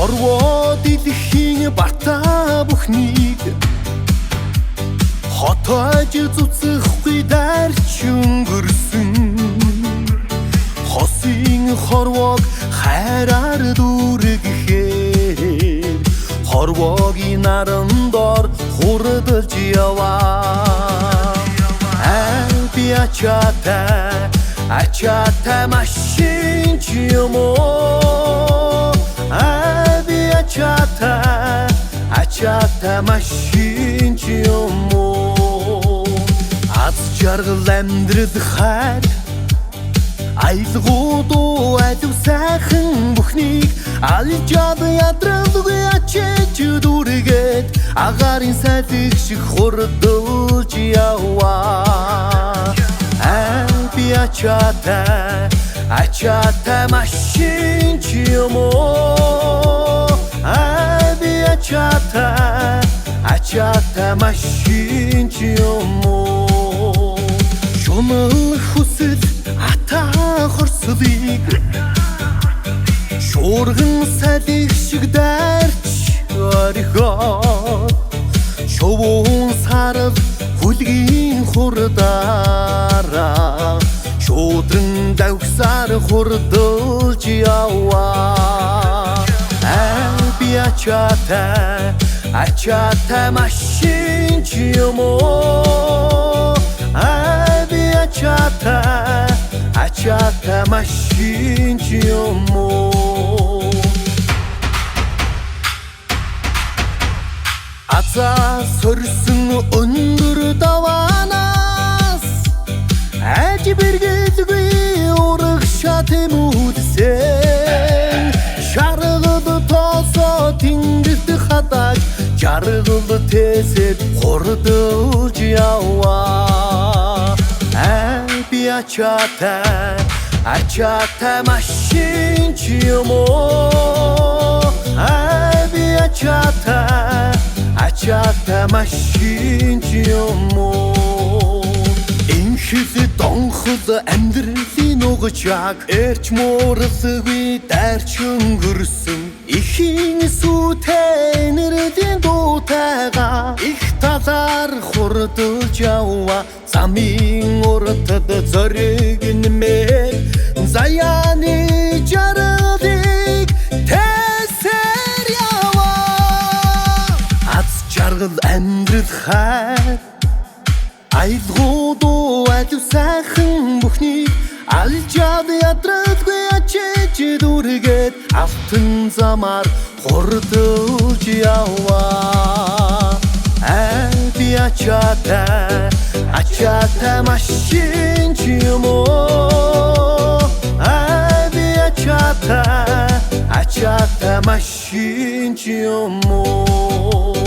хорвоо дэлхийн бартаа бүхнийг хотоож зүцэхгүй дарч өнгөрсөн хосын хорвоог хайраар дүүргэхээр хорвоогийн нарандор хурдалж яваа би ачаатай машин ч юм уу би ачаатай машин ч юм уу аз жаргал амьдрал хайр айлгуудуу алив сайхан бүхнийг алжаад ядралгүй ачиж дүүргээд агарын салхи шиг хурдулж яваа би ачаатай машин ч юм уу би ачаатай машин ч юм уу шунал хүсэл атаа хорслыг шуурган салхи шиг дайрч орхоо шовуун сарал хүлгийн хурдаараа шуудран давхсаар хурдулж яваа би ачаатай машин ч юм уу би ачаатай машин ч юм уу азаа сорсон өндөр даваанаас аж бэргэлгүй урагшаа тэмүүлсэн шаргал тоосоо тэнгэрт хатаж жаргал тэсэд хурдулж яваа би ачаатай машин ч юм уу би ачаатай машин ч юм уу инхэл донхол амьдралын угчааг эрч муурсгүй дайрч өнгөрсөн ихийн сүтэн нэрдийн дуутайгаа их талаар хурдулж яваа замын уртад зориг нэмээд заяаны жаргалыг тэсэр яваа аз жаргал амьдрал хайр айлгуудуу алив сайхан бүхнийг алжаад ядралгүй ачиж дүүргээд автан замаар хурдулж яваа би ачаатай машин ч юм уу би ачаатай машин ч юм уу